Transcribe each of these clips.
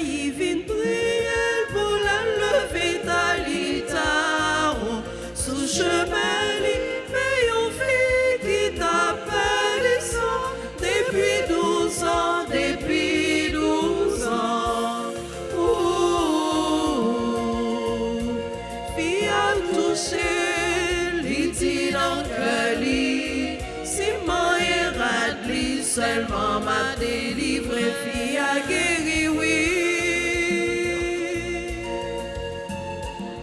il vient prier pour la lever d'Alitaro. Sous chemin, il fait une fille qui t'appelle ça depuis 12 ans, depuis 12 ans. Fille a touché, il dit dans que lit, si moi et Radli seulement m'a délivré, fille a guéri, oui.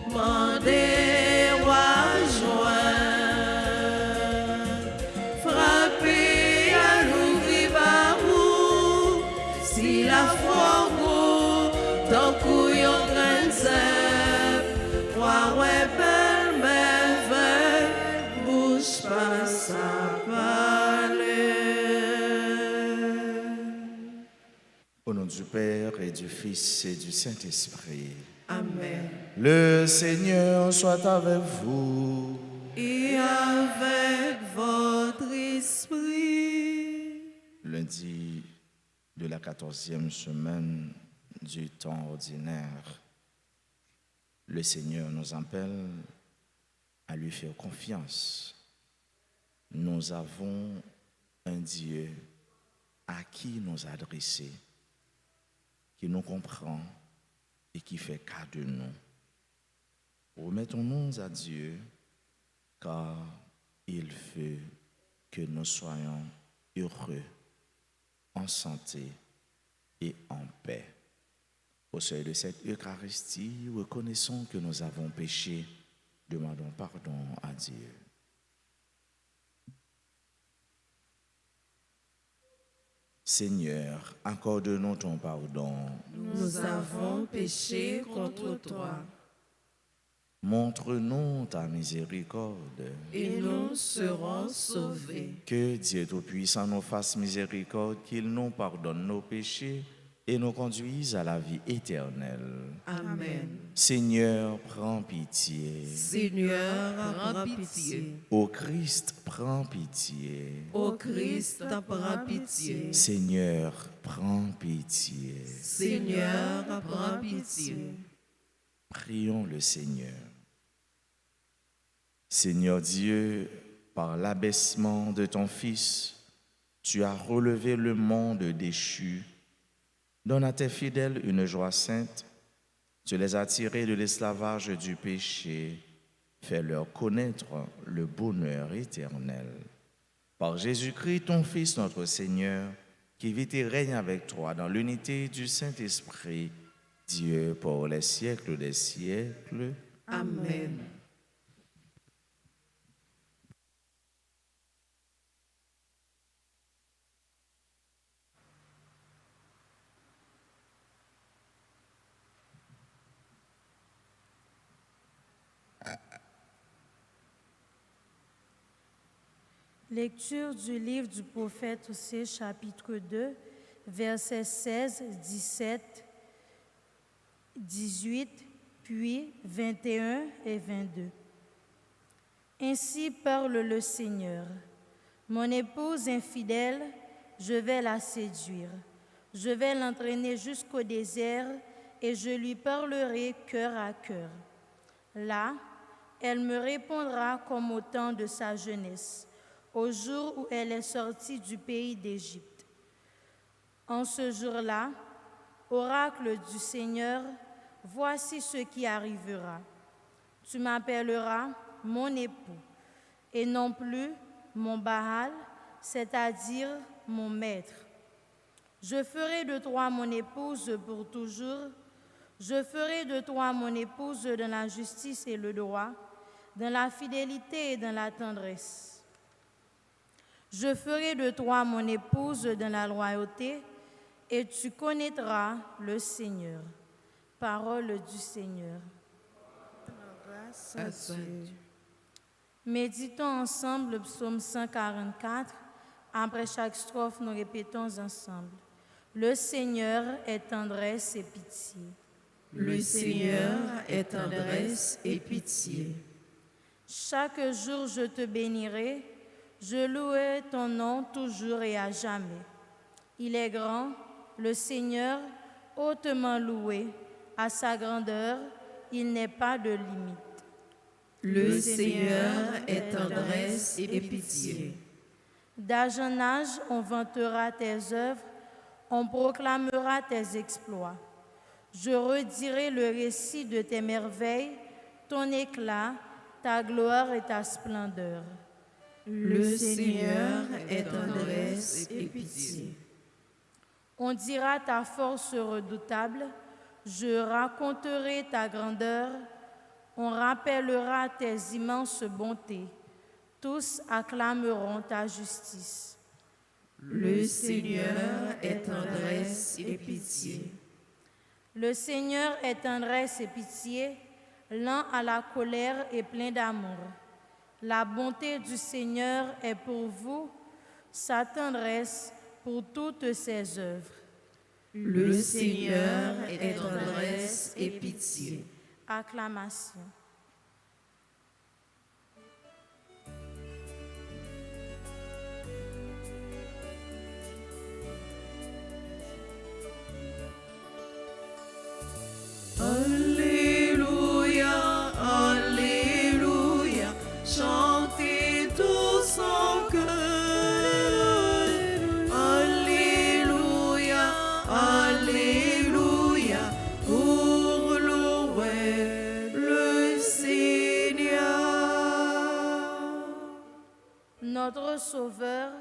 Mandez roi joint, frappez à l'ouvrir barou, si la foi gros, tant couillon grain zep, roi ouais belle merveille, bouge pas sa parler. Au nom du Père et du Fils et du Saint-Esprit. Amen. Le Seigneur soit avec vous. Et avec votre esprit. Lundi de la 14e semaine du temps ordinaire, le Seigneur nous appelle à lui faire confiance. Nous avons un Dieu à qui nous adresser, qui nous comprend et qui fait cas de nous. Remettons-nous à Dieu, car il veut que nous soyons heureux, en santé et en paix. Au seuil de cette Eucharistie, reconnaissons que nous avons péché, demandons pardon à Dieu. Seigneur, accorde-nous ton pardon. Nous avons péché contre toi. Montre-nous ta miséricorde. Et nous serons sauvés. Que Dieu Tout-Puissant nous fasse miséricorde, qu'il nous pardonne nos péchés et nous conduise à la vie éternelle. Amen. Seigneur, prends pitié. Seigneur, prends pitié. Ô Christ, prends pitié. Ô Christ, prends pitié. Seigneur, prends pitié. Seigneur, prends pitié. Prions le Seigneur. Seigneur Dieu, par l'abaissement de ton Fils, tu as relevé le monde déchu. Donne à tes fidèles une joie sainte. Tu les as tirés de l'esclavage du péché. Fais-leur connaître le bonheur éternel. Par Jésus-Christ, ton Fils, notre Seigneur, qui vit et règne avec toi dans l'unité du Saint-Esprit, Dieu pour les siècles des siècles. Amen. Lecture du livre du prophète Osée, chapitre 2, versets 16, 17, 18, puis 21 et 22. Ainsi parle le Seigneur. Mon épouse infidèle, je vais la séduire. Je vais l'entraîner jusqu'au désert et je lui parlerai cœur à cœur. Là, elle me répondra comme au temps de sa jeunesse, au jour où elle est sortie du pays d'Égypte. En ce jour-là, oracle du Seigneur, voici ce qui arrivera. Tu m'appelleras mon époux, et non plus mon Baal, c'est-à-dire mon maître. Je ferai de toi mon épouse pour toujours. Je ferai de toi mon épouse dans la justice et le droit, dans la fidélité et dans la tendresse. Je ferai de toi mon épouse dans la loyauté, et tu connaîtras le Seigneur. Parole du Seigneur. Grâce à Dieu. Méditons ensemble le psaume 144. Après chaque strophe, nous répétons ensemble. Le Seigneur est tendresse et pitié. Le Seigneur est tendresse et pitié. Chaque jour je te bénirai, je louerai ton nom toujours et à jamais. Il est grand, le Seigneur, hautement loué, à sa grandeur, il n'est pas de limite. Le Seigneur est tendresse et pitié. D'âge en âge, on vantera tes œuvres, on proclamera tes exploits. Je redirai le récit de tes merveilles, ton éclat, ta gloire et ta splendeur. Le Seigneur est tendresse et pitié. On dira ta force redoutable, je raconterai ta grandeur, on rappellera tes immenses bontés, tous acclameront ta justice. Le Seigneur est tendresse et pitié. Le Seigneur est tendresse et pitié, lent à la colère et plein d'amour. La bonté du Seigneur est pour vous, sa tendresse pour toutes ses œuvres. Le Seigneur est tendresse et pitié. Acclamation. Alléluia, Alléluia, chantez tous en cœur. Alléluia, Alléluia, pour louer le Seigneur. Notre Sauveur,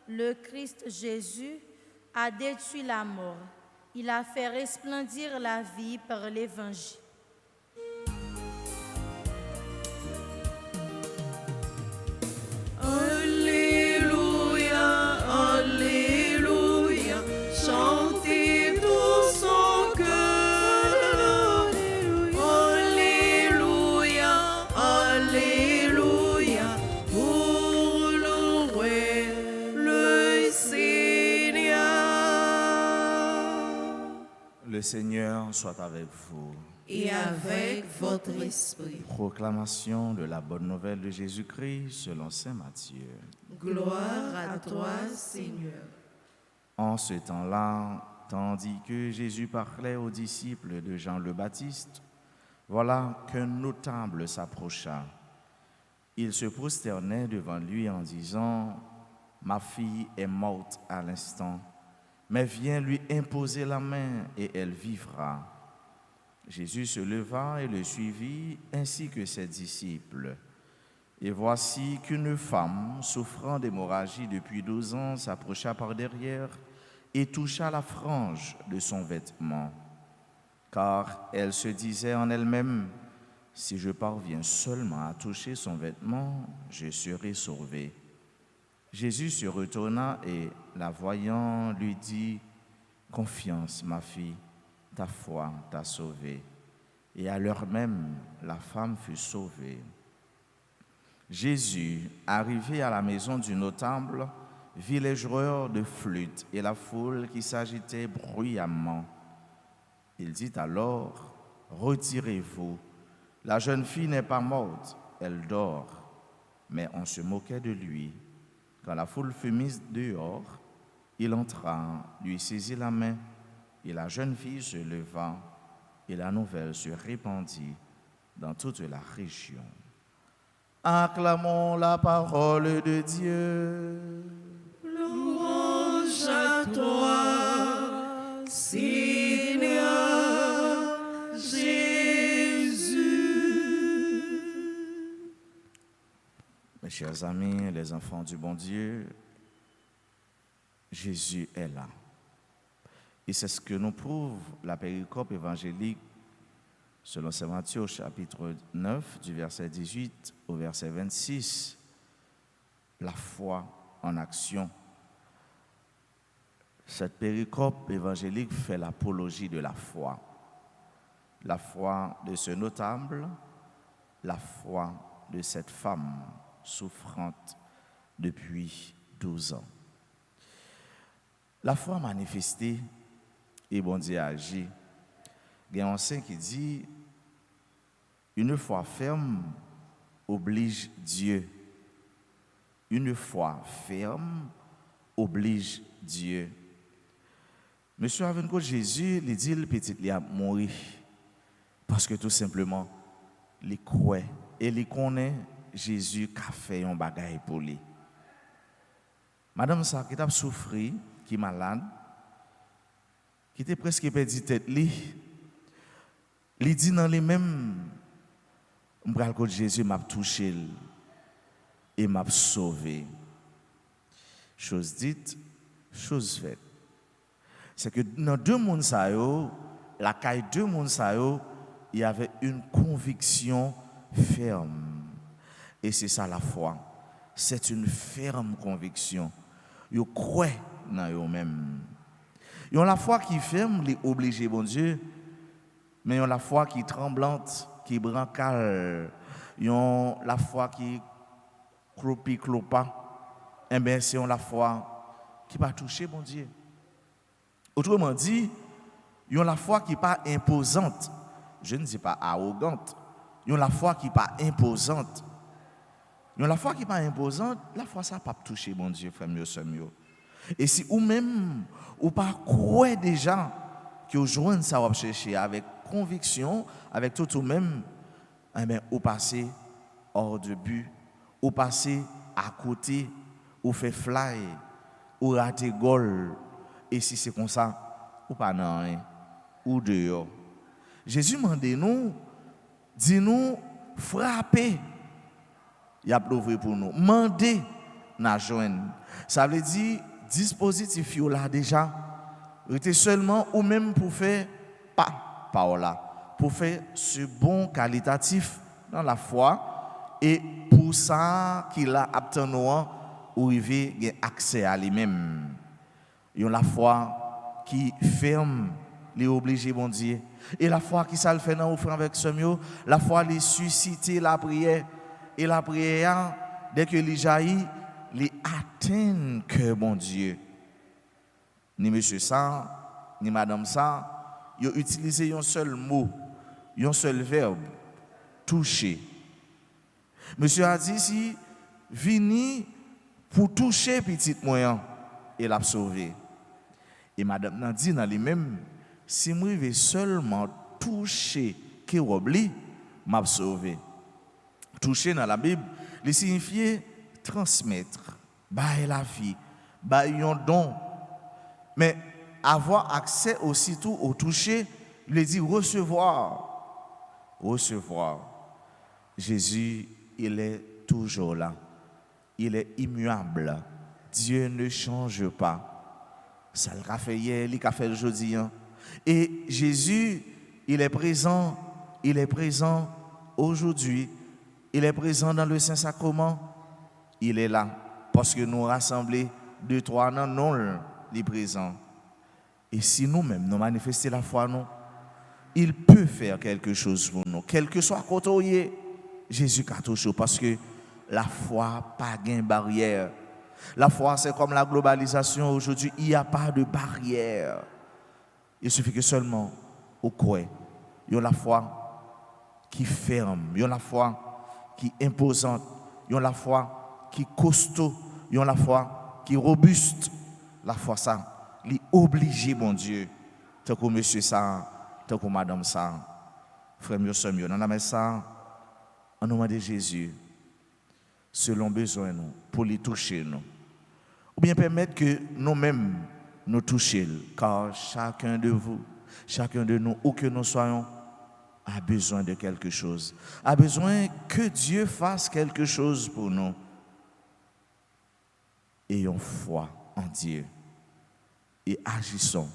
le Christ Jésus, a détruit la mort. Il a fait resplendir la vie par l'Évangile. Alléluia, Alléluia, chantez tous en cœur. Alléluia, Alléluia, pour louer le Seigneur. Le Seigneur soit avec vous. Et avec votre esprit. Proclamation de la bonne nouvelle de Jésus-Christ selon saint Matthieu. Gloire à toi, Seigneur. En ce temps-là, tandis que Jésus parlait aux disciples de Jean le Baptiste, voilà qu'un notable s'approcha. Il se prosternait devant lui en disant : « Ma fille est morte à l'instant, mais viens lui imposer la main et elle vivra. » Jésus se leva et le suivit, ainsi que ses disciples. Et voici qu'une femme, souffrant d'hémorragie depuis 12 ans, s'approcha par derrière et toucha la frange de son vêtement. Car elle se disait en elle-même : « Si je parviens seulement à toucher son vêtement, je serai sauvée. » Jésus se retourna et, la voyant, lui dit : « Confiance, ma fille, ta foi t'a sauvée. » Et à l'heure même, la femme fut sauvée. Jésus, arrivé à la maison du notable, vit les joueurs de flûte et la foule qui s'agitait bruyamment. Il dit alors : « Retirez-vous, la jeune fille n'est pas morte, elle dort. » Mais on se moquait de lui. Quand la foule fut mise dehors, il entra, lui saisit la main, et la jeune fille se leva, et la nouvelle se répandit dans toute la région. Acclamons la parole de Dieu. Louange à toi, Seigneur Jésus. Mes chers amis, les enfants du bon Dieu, Jésus est là. Et c'est ce que nous prouve la péricope évangélique selon saint Matthieu au chapitre 9, du verset 18 au verset 26. La foi en action. Cette péricope évangélique fait l'apologie de la foi. La foi de ce notable, la foi de cette femme souffrante depuis 12 ans. La foi manifestée et bon Dieu agit. Il y a un saint qui dit : une foi ferme oblige Dieu. Une foi ferme oblige Dieu. Monsieur avec Jésus, il dit le petit il a mouru parce que tout simplement il croit et il connaît Jésus qui a fait un bagage pour lui. Madame ça qui a souffert, qui est malade, qui était presque perdu tête lui, il dit dans les mêmes m'bral que Jésus m'a touché et m'a sauvé. Chose dite, chose faite. C'est que dans deux mondes ça yo, la caille deux mondes ça yo, il y avait une conviction ferme. Et c'est ça la foi. C'est une ferme conviction. Yo croit dans eux même. Ils ont la foi qui ferme, les obligés bon Dieu, mais ils ont la foi qui tremblante, qui brancale. Ils ont la foi qui clopa. Eh bien, c'est la foi qui va toucher bon Dieu. Autrement dit, ils ont la foi qui n'est pas imposante. Je ne dis pas arrogante. Ils ont la foi qui n'est pas imposante. Ils ont la foi qui n'est pas imposante. La foi, ça ne va pas toucher bon Dieu, frère mieux, sœur mieux. Et si ou même, ou pas croire déjà que vous jouez ça, vous chercher avec conviction, avec tout ou même, eh bien, ou passer hors de but, ou passer à côté, ou fait fly, ou rater goal. Et si c'est comme ça, ou pas non, hein, ou dehors. Jésus m'a dit nous, dis-nous, frappez, il a prouvé pour nous. Mandez, n'a joindre. Ça veut dire, dispositif là déjà, était seulement ou même pour faire pas par là, pour faire ce bon qualitatif dans la foi et pour ça qu'il a obtenu ou il a accès à lui-même. Il y a la foi qui ferme les obligés bon Dieu et la foi qui ça le fait dans offrande avec ce mieux, la foi les susciter la prière et la prière dès que les jaillit les atteint que bon Dieu. Ni monsieur ça, ni madame ça, ils ont utilisé un seul mot, un seul verbe, toucher. Monsieur a dit si vini pour toucher petit moyen et l'a sauvé. Et madame n'a dit dans les mêmes si moi vais seulement toucher que robli m'a sauvé. Toucher dans la Bible, il signifie transmettre, bailler la vie, bailler un don. Mais avoir accès aussitôt au toucher, il dit recevoir. Recevoir. Jésus, il est toujours là. Il est immuable. Dieu ne change pas. Ça l'a fait hier, il l'a fait aujourd'hui. Et Jésus, il est présent aujourd'hui. Il est présent dans le Saint-Sacrement. Il est là. Parce que nous rassemblés, 2, 3 ans, non, il est présent. Et si nous-mêmes, nous manifestons la foi, nous, il peut faire quelque chose pour nous. Quel que soit côté, Jésus a toujours. Parce que la foi, pas de barrière. La foi, c'est comme la globalisation. Aujourd'hui, il n'y a pas de barrière. Il suffit que seulement, au croit. Il y a la foi qui ferme. Il y a la foi qui est imposante. Il y a la foi qui est costaud. Il y a la foi qui est robuste. La foi, ça, il est obligé, bon Dieu. Tant que monsieur ça, tant que madame ça. Frère, mieux, soeur, mieux. Dans la messe, ça, en nom de Jésus, selon besoin, nous, pour les toucher, nous. Ou bien permettre que nous-mêmes nous touchions, car chacun de vous, chacun de nous, où que nous soyons, a besoin de quelque chose. A besoin que Dieu fasse quelque chose pour nous. Ayons foi en Dieu et agissons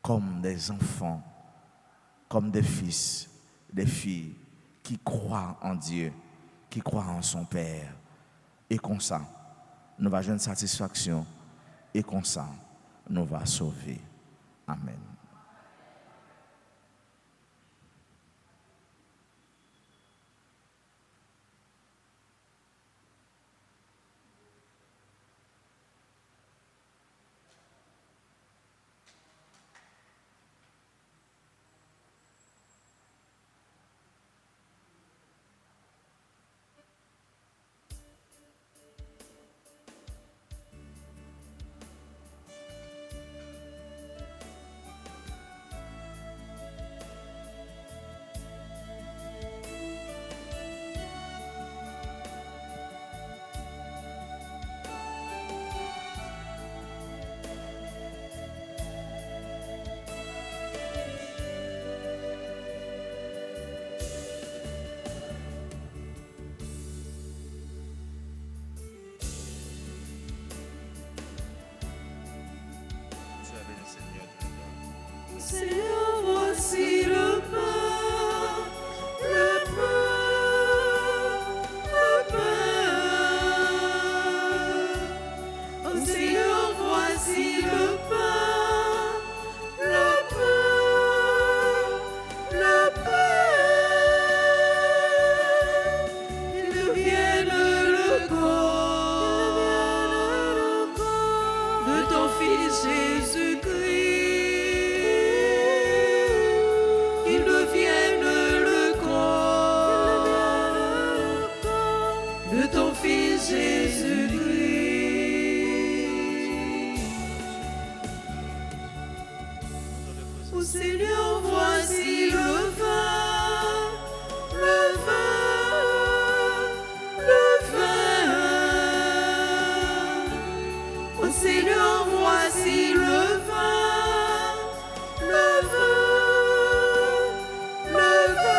comme des enfants, comme des fils, des filles qui croient en Dieu, qui croient en son Père. Et comme ça, nous allons avoir satisfaction. Et comme ça, nous allons sauver. Amen. Seigneur, voici le pain, le pain, le pain. Oh Seigneur, voici le pain, le pain, le pain. Il devienne le corps de ton Fils Jésus-Christ. Qu'il devienne le corps de ton Fils Jésus-Christ. Oh Seigneur, voici le vin, le vin, le vin. Oh Seigneur, voici le vin, le vin, le vin.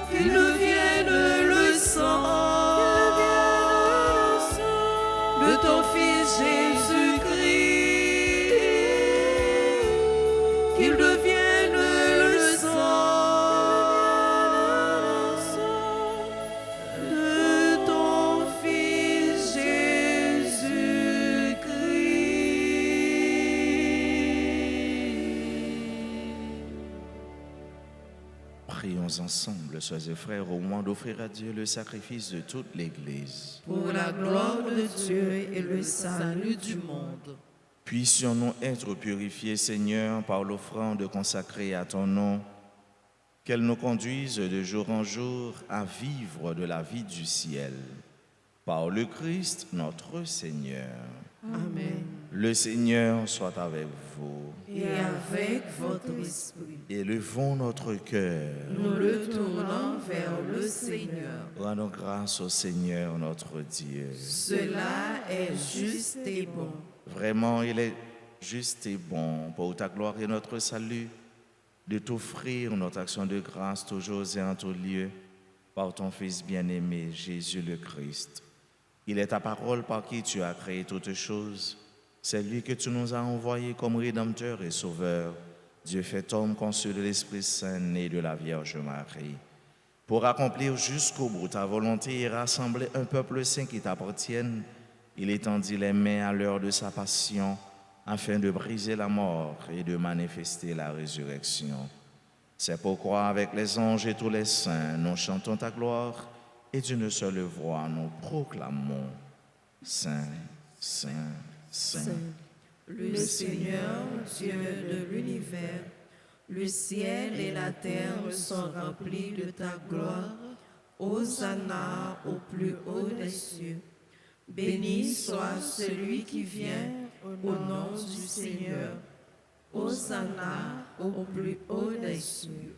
Qu'il devienne le sang de ton Fils Jésus-Christ. Qu'il devienne le sang de ton Fils Jésus-Christ. Prions ensemble, soeurs et frères, au moment d'offrir à Dieu le sacrifice de toute l'Église. Pour la gloire de Dieu et le salut du monde. Puissions-nous être purifiés, Seigneur, par l'offrande consacrée à ton nom, qu'elle nous conduise de jour en jour à vivre de la vie du ciel. Par le Christ, notre Seigneur. Amen. Le Seigneur soit avec vous. Et avec votre esprit, Élevons notre cœur. nous le tournons vers le Seigneur. Rendons grâce au Seigneur, notre Dieu. Cela est juste et bon. Vraiment, il est juste et bon pour ta gloire et notre salut de t'offrir notre action de grâce toujours et en tout lieu par ton Fils bien-aimé, Jésus le Christ. Il est ta parole par qui tu as créé toutes choses. C'est lui que tu nous as envoyé comme Rédempteur et Sauveur. Dieu fait homme conçu de l'Esprit Saint, né de la Vierge Marie. Pour accomplir jusqu'au bout ta volonté et rassembler un peuple saint qui t'appartienne, il étendit les mains à l'heure de sa passion afin de briser la mort et de manifester la résurrection. C'est pourquoi avec les anges et tous les saints, nous chantons ta gloire et d'une seule voix nous proclamons Saint, Saint, Saint. Le Seigneur, Dieu de l'univers, le ciel et la terre sont remplis de ta gloire. Hosanna au plus haut des cieux. Béni soit celui qui vient au nom du Seigneur. Hosanna au plus haut des cieux.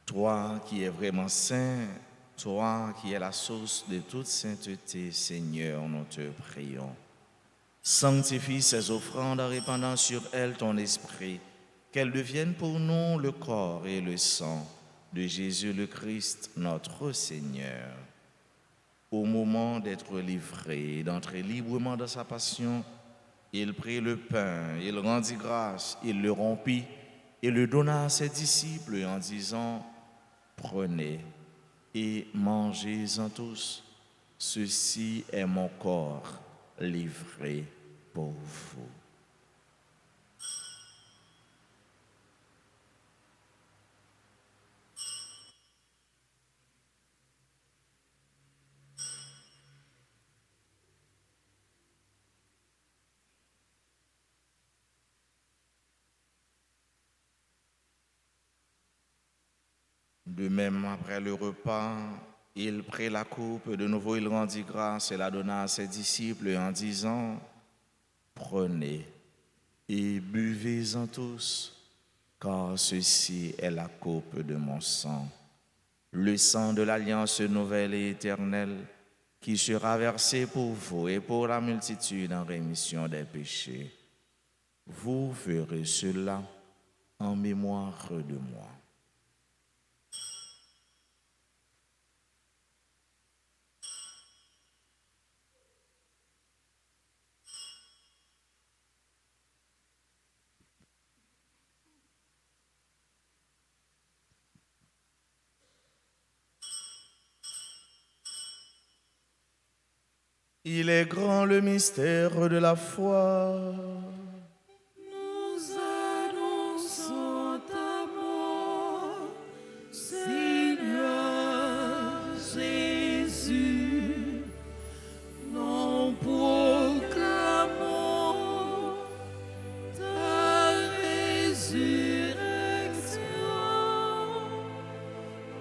Toi qui es vraiment saint, toi qui es la source de toute sainteté, Seigneur, nous te prions. Sanctifie ces offrandes en répandant sur elles ton esprit, qu'elles deviennent pour nous le corps et le sang de Jésus le Christ, notre Seigneur. Au moment d'être livré et d'entrer librement dans sa passion, il prit le pain, il rendit grâce, il le rompit et le donna à ses disciples en disant « Prenez et mangez-en tous, ceci est mon corps livré pour vous. » De même, après le repas, il prit la coupe, de nouveau il rendit grâce et la donna à ses disciples en disant « Prenez et buvez-en tous, car ceci est la coupe de mon sang, le sang de l'alliance nouvelle et éternelle, qui sera versé pour vous et pour la multitude en rémission des péchés. Vous ferez cela en mémoire de moi. » Il est grand le mystère de la foi. Nous annonçons ta mort, Seigneur Jésus. Nous proclamons ta résurrection.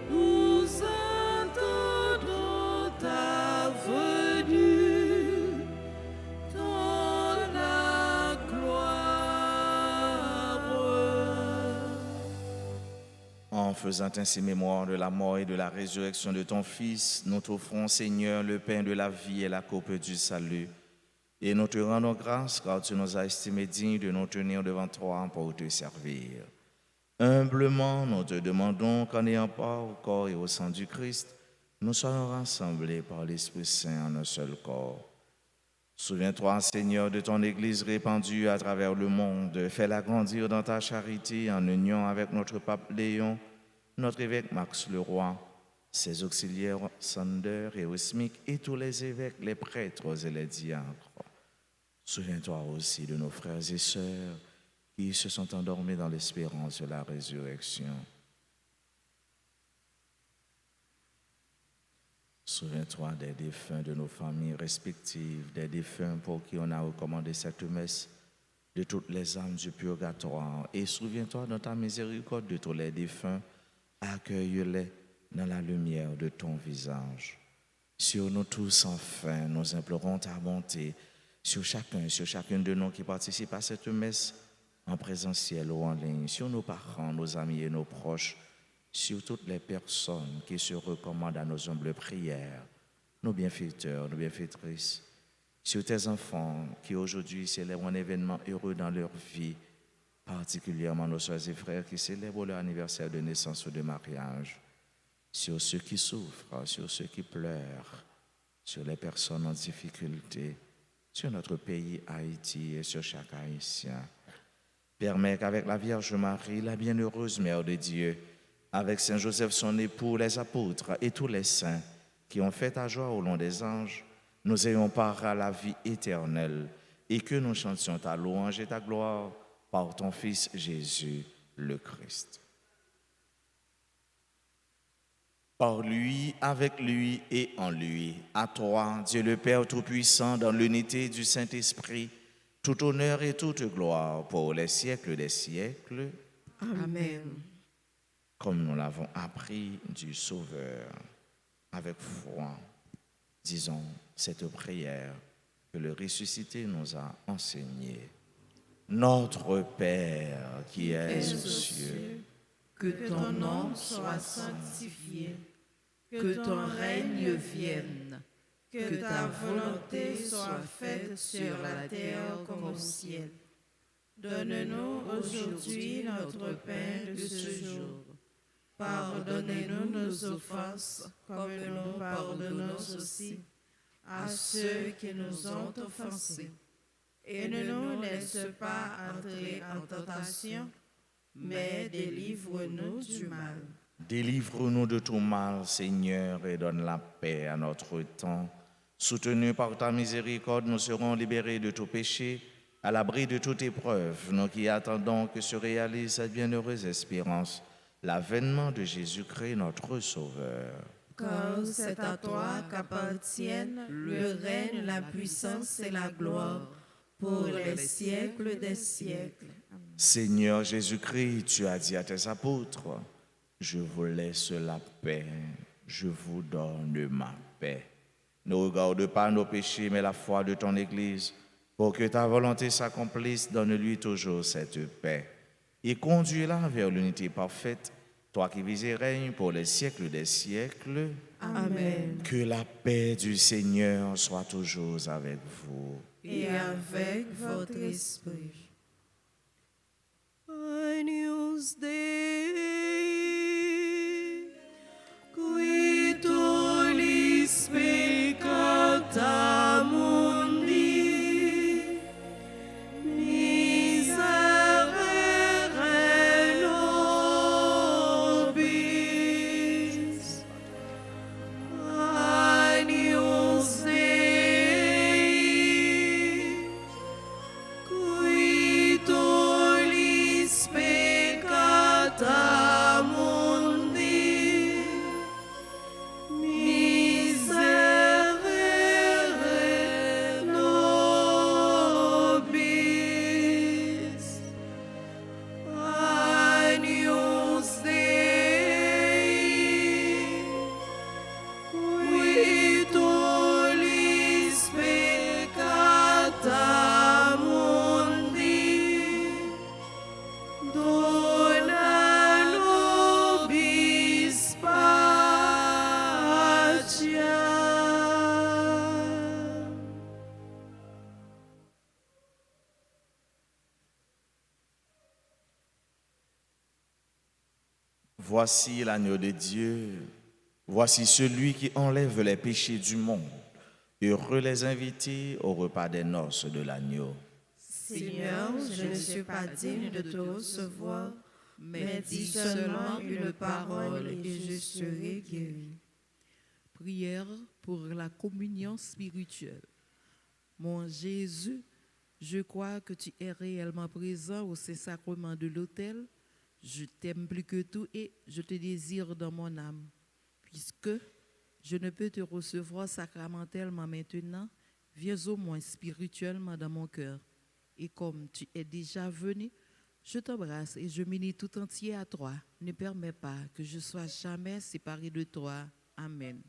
Nous attendons ta venue dans la gloire. En faisant ainsi mémoire de la mort et de la résurrection de ton Fils, nous t'offrons, Seigneur, le pain de la vie et la coupe du salut. Et nous te rendons grâce car tu nous as estimés dignes de nous tenir devant toi pour te servir. Humblement, nous te demandons qu'en ayant part au corps et au sang du Christ, nous soyons rassemblés par l'Esprit Saint en un seul corps. Souviens-toi, Seigneur, de ton Église répandue à travers le monde. Fais-la grandir dans ta charité en union avec notre pape Léon, notre évêque Max Leroy, ses auxiliaires Sander et Osmic et tous les évêques, les prêtres et les diacres. Souviens-toi aussi de nos frères et sœurs qui se sont endormis dans l'espérance de la résurrection. Souviens-toi des défunts de nos familles respectives, des défunts pour qui on a recommandé cette messe, de toutes les âmes du purgatoire. Et souviens-toi dans ta miséricorde de tous les défunts, accueille-les dans la lumière de ton visage. Sur nous tous, enfin, nous implorons ta bonté, sur chacune de nous qui participe à cette messe, en présentiel ou en ligne, sur nos parents, nos amis et nos proches, sur toutes les personnes qui se recommandent à nos humbles prières, nos bienfaiteurs, nos bienfaitrices, sur tes enfants qui aujourd'hui célèbrent un événement heureux dans leur vie, particulièrement nos soeurs et frères qui célèbrent leur anniversaire de naissance ou de mariage, sur ceux qui souffrent, sur ceux qui pleurent, sur les personnes en difficulté, sur notre pays Haïti et sur chaque Haïtien. Permets qu'avec la Vierge Marie, la bienheureuse Mère de Dieu, avec Saint Joseph son époux, les apôtres et tous les saints qui ont fait ta joie au long des anges, nous ayons part à la vie éternelle et que nous chantions ta louange et ta gloire par ton Fils Jésus le Christ. Par lui, avec lui et en lui, à toi, Dieu le Père Tout-Puissant, dans l'unité du Saint-Esprit, tout honneur et toute gloire pour les siècles des siècles. Amen. Comme nous l'avons appris du Sauveur, avec foi, disons cette prière que le ressuscité nous a enseignée. Notre Père qui es aux cieux, que ton nom soit sanctifié, que ton règne vienne, que ta volonté soit faite sur la terre comme au ciel. Donne-nous aujourd'hui notre pain de ce jour. Pardonnez-nous nos offenses, comme nous pardonnons aussi à ceux qui nous ont offensés. Et ne nous laisse pas entrer en tentation, mais délivre-nous du mal. Délivre-nous de tout mal, Seigneur, et donne la paix à notre temps. Soutenus par ta miséricorde, nous serons libérés de tout péché, à l'abri de toute épreuve, nous qui attendons que se réalise cette bienheureuse espérance, l'avènement de Jésus-Christ, notre Sauveur. Car c'est à toi qu'appartiennent le règne, la puissance et la gloire, pour les siècles des siècles. Seigneur Jésus-Christ, tu as dit à tes apôtres, je vous laisse la paix, je vous donne ma paix. Ne regarde pas nos péchés, mais la foi de ton Église. Pour que ta volonté s'accomplisse, donne-lui toujours cette paix. Et conduis-la vers l'unité parfaite, toi qui vis et règnes pour les siècles des siècles. Amen. Que la paix du Seigneur soit toujours avec vous. Et avec votre esprit. Agnus Dei, qui tollis peccata mundi, miserere nobis. Agnus Dei, Voici l'agneau de Dieu. Voici celui qui enlève les péchés du monde. Heureux les invités au repas des noces de l'agneau. Seigneur, je ne suis pas digne de te recevoir, mais dis seulement une parole et je serai guéri. Prière pour la communion spirituelle. Mon Jésus, je crois que tu es réellement présent au Saint-Sacrement de l'autel. Je t'aime plus que tout et je te désire dans mon âme. Puisque je ne peux te recevoir sacramentellement maintenant, viens au moins spirituellement dans mon cœur. Et comme tu es déjà venu, je t'embrasse et je m'unis tout entier à toi. Ne permets pas que je sois jamais séparé de toi. Amen.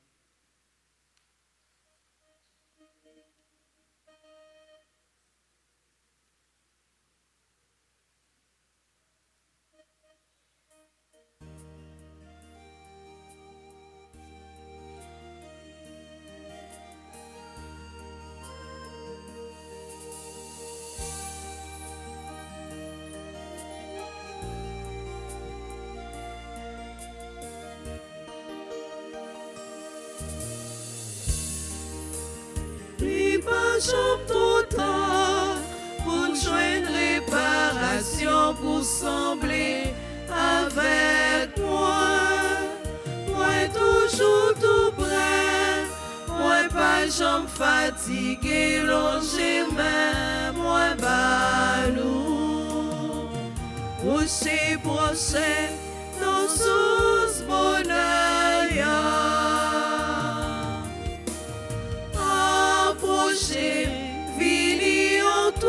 J'aime tout temps pour joindre réparation, pour sembler avec moi. Moi toujours tout près, moi pas jamais fatigué, longé même, moi balou. Aussi prochain, dans ce bonheur. Vini entoure-moi,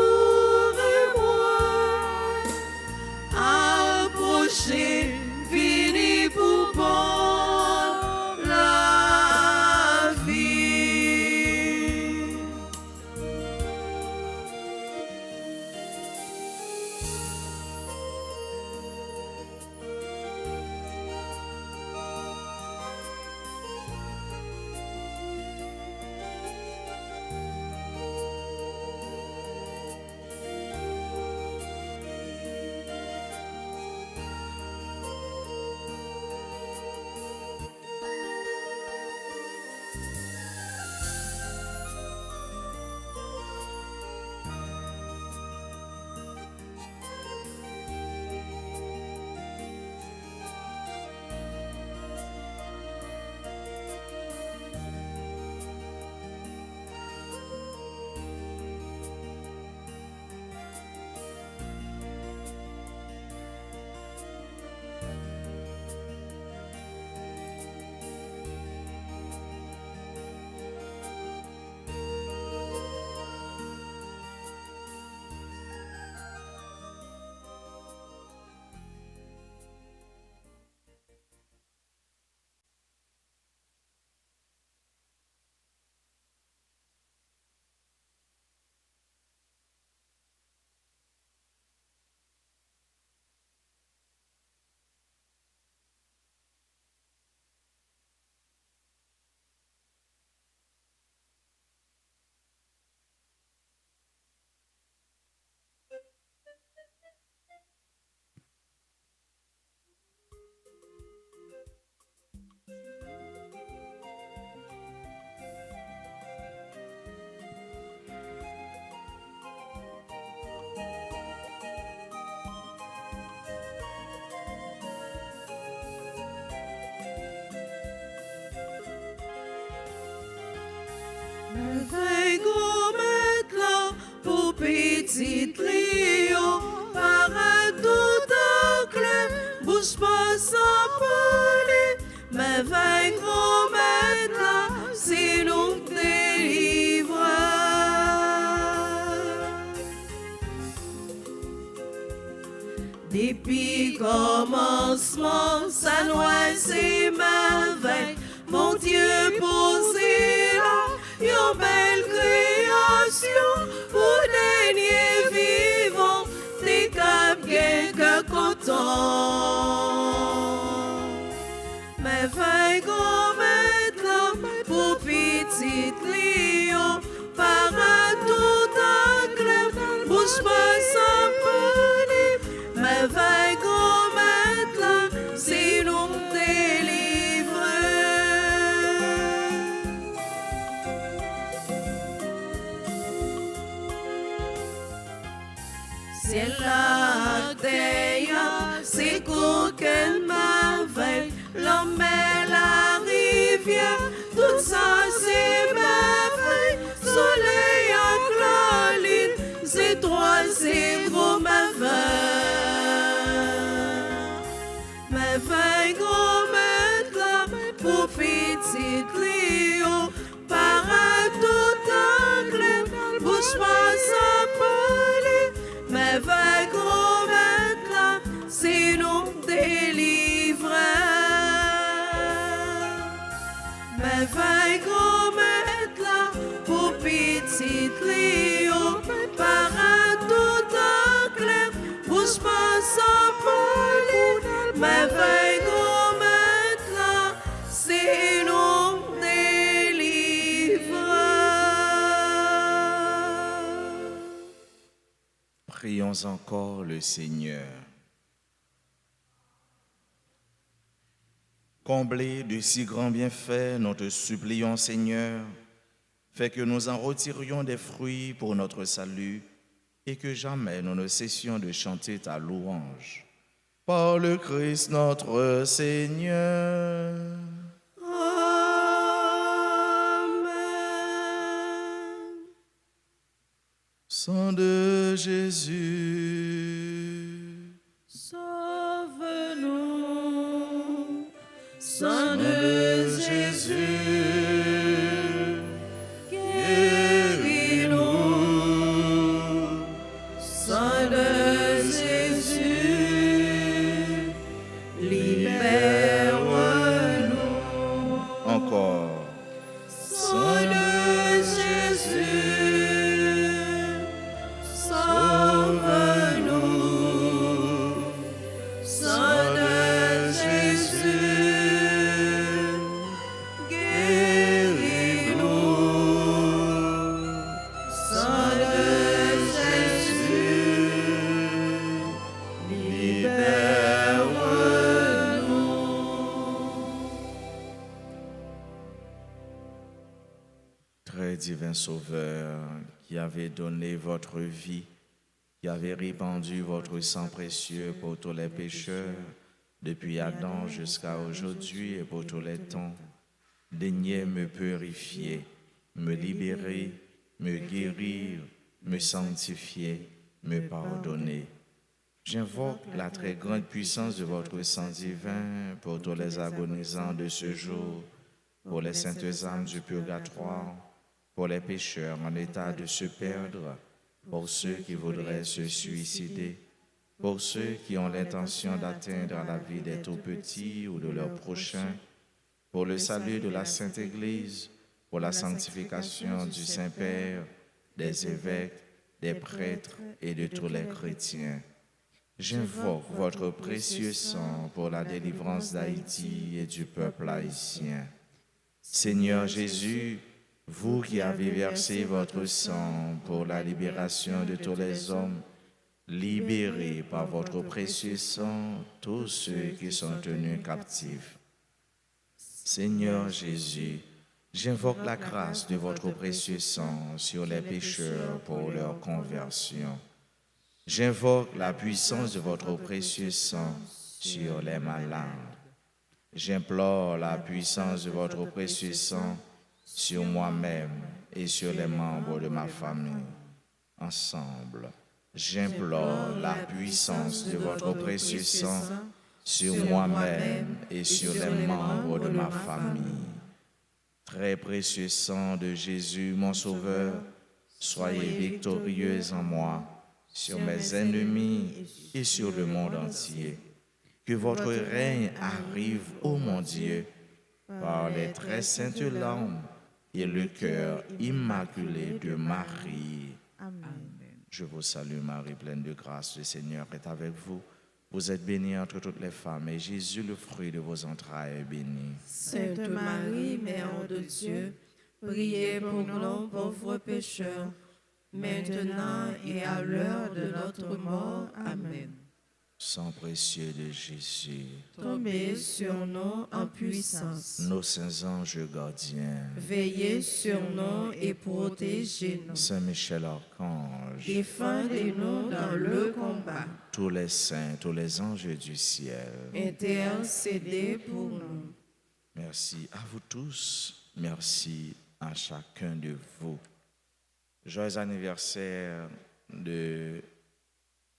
approchez, vini pour bon la vie. Fais gros maintenant pour petit trio, parade tout enclin, bouge pas sans parler. Mais fais gros maintenant, si nous délivre. Depuis commencement, ça noie c'est merveille, mon Dieu posé là. Une belle création pour dernier vivant, t'es cap bien que content. Mais fais grand maintenant pour petit lion, parade tout enclin, bouge pas sans parler. Mais fais grand maintenant, si nous ciel la terre, c'est qu'aucun merveille, l'homme et la rivière, tout ça c'est merveille, soleil à clarine, c'est trois, c'est gros merveille. Merveille gros maître là, pour petit Léo, par tout en clair, bouge pas sans parler. Merveille gros maître là, c'est nous délivrer. Merveille gros maître là, pour petit Léo, par tout en clair, bouge pas sans parler. Merveille gros maître là, c'est nous délivrer. Prions encore le Seigneur. Comblés de si grands bienfaits, nous te supplions, Seigneur, fais que nous en retirions des fruits pour notre salut et que jamais nous ne cessions de chanter ta louange. Par le Christ notre Seigneur. Amen. Sang de Jésus. Sauve-nous, sang Sang de de Jésus, Jésus. guéris-nous, sang de Jésus, libère-nous. Encore. Sang de Jésus, sauve-nous, sang de Jésus, guéris-nous, sang de Jésus, libère-nous. Très divin Sauveur, qui avez donné votre vie, qui avez répandu votre sang précieux pour tous les pécheurs, depuis Adam jusqu'à aujourd'hui et pour tous les temps, daignez me purifier, me libérer, me guérir, me sanctifier, me pardonner. J'invoque la très grande puissance de votre sang divin pour tous les agonisants de ce jour, pour les saintes âmes du purgatoire, pour les pécheurs en état de se perdre, pour ceux qui voudraient se suicider, pour ceux qui ont l'intention d'atteindre la vie des tout-petits ou de leurs prochains, pour le salut de la Sainte Église, pour la sanctification du Saint-Père, des évêques, des prêtres et de tous les chrétiens. J'invoque votre précieux sang pour la délivrance d'Haïti et du peuple haïtien. Seigneur Jésus, vous qui avez versé votre sang pour la libération de tous les hommes, libérez par votre précieux sang tous ceux qui sont tenus captifs. Seigneur Jésus, j'invoque la grâce de votre précieux sang sur les pécheurs pour leur conversion. J'invoque la puissance de votre précieux sang sur les malades. J'implore la puissance de votre précieux sang sur moi-même et sur les membres de ma famille. Ensemble, j'implore la puissance de votre précieux sang sur moi-même et sur les membres de ma famille. Très précieux sang de Jésus, mon Sauveur, soyez victorieux en moi, sur mes ennemis et sur le monde entier. Que votre règne arrive, ô mon Dieu, par les très saintes larmes et le cœur immaculé de Marie. Je vous salue Marie, pleine de grâce, le Seigneur est avec vous. Vous êtes bénie entre toutes les femmes, et Jésus, le fruit de vos entrailles, est béni. Sainte Marie, Mère de Dieu, priez pour nous pauvres pécheurs, maintenant et à l'heure de notre mort. Amen. Sang précieux de Jésus, Tombez sur nous en puissance. nos saints anges gardiens, Veillez sur nous et protégez-nous. Saint Michel Archange, Vierge, défendez-nous dans le combat. tous les saints, tous les anges du ciel, Intercédez pour nous. merci à vous tous, merci à chacun de vous. Joyeux anniversaire de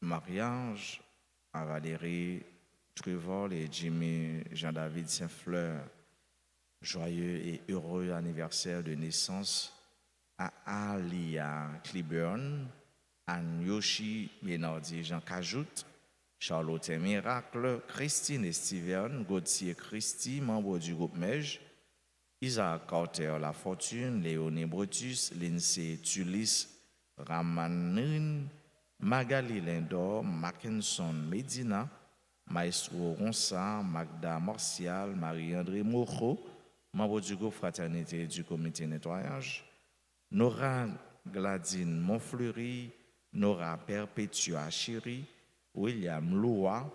mariage à Valérie Truvol et Jimmy Jean-David Saint-Fleur. Joyeux et heureux anniversaire de naissance à Alia Cliburn, Anne Yoshi Benardi Jean Cajoute, Charlotte Miracle, Christine et Steven, Gauthier Christy, membre du groupe MEJ, Isaac Carter La Fortune, Léonie Brutus, Lindsay Tulis, Ramanin, Magali Lindor, Mackinson Medina, Maestro Ronsa, Magda Martial, Marie-André Moreau, membre du groupe Fraternité du comité nettoyage, Nora Gladine Montfleury, Nora Perpetua Chéri, William Loua,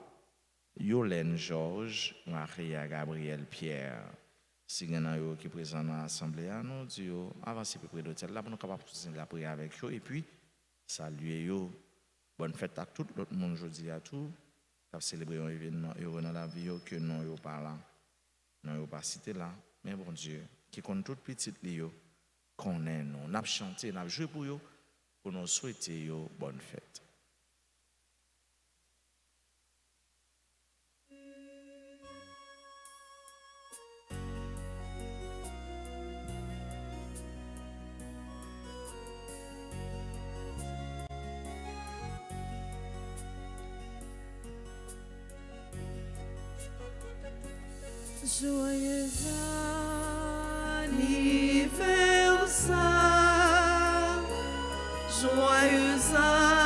Yolène Georges, Maria Gabriel Pierre. Si vous avez qui présent dans l'Assemblée, nous disons avancez près de l'hôtel là pour nous capables de la prière avec eux et puis saluer eux. Bonne fête à tout le monde aujourd'hui à tout. Qui célébrer un événement heureux dans la vie que nous n'avons pas là. Nous n'avons pas cité là. Mais bon Dieu, qui compte toute petite lio, qu'on est nous. Nous avons chanté, nous avons joué pour eux, pour nous souhaiter eux bonne fête. Joyeux anniversaire, joyeux anniversaire,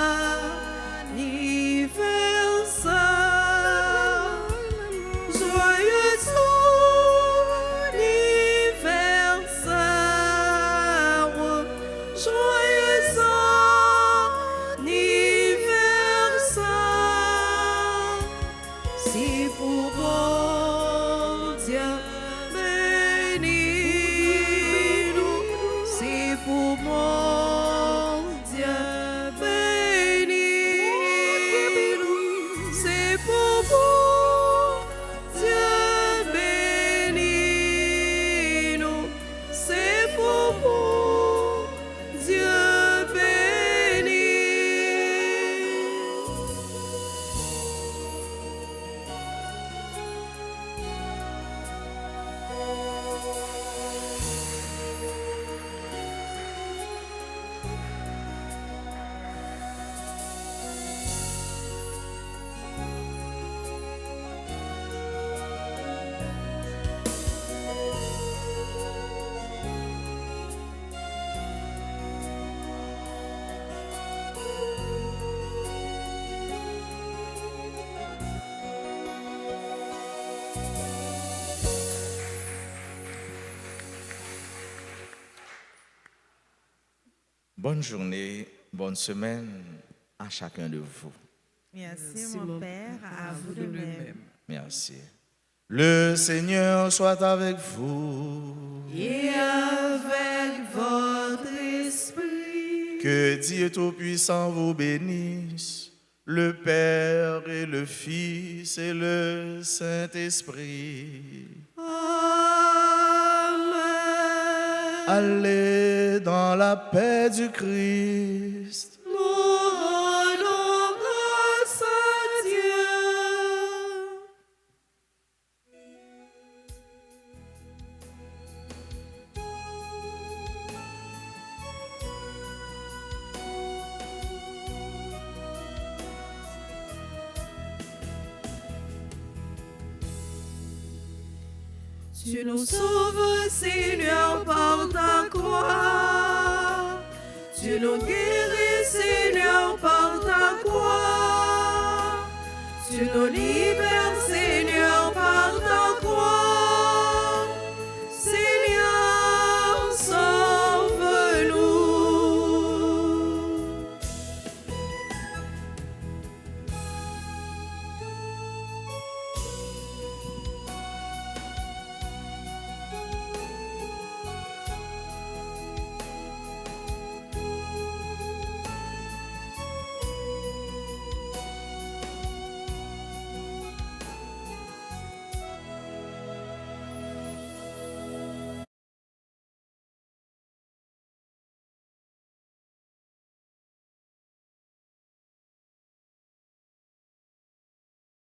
joyeux anniversaire, joyeux anniversaire, si pour bon Dieu bénis-nous, si pour mon Dieu bénis-nous, c'est pour mon Dieu bénis-nous, c'est pour mon Dieu Bonne journée, bonne semaine à chacun de vous. Merci mon Père, à vous de même. Merci. Le Seigneur soit avec vous. Et avec votre esprit. Que Dieu Tout-Puissant vous bénisse, le Père et le Fils et le Saint-Esprit. Amen. Allez dans la paix du Christ. Nous rendons grâce à Dieu. Tu nous sauves, Seigneur, par ta croix. Tu nous guéris, Seigneur, par ta croix. Tu nous libères, Seigneur.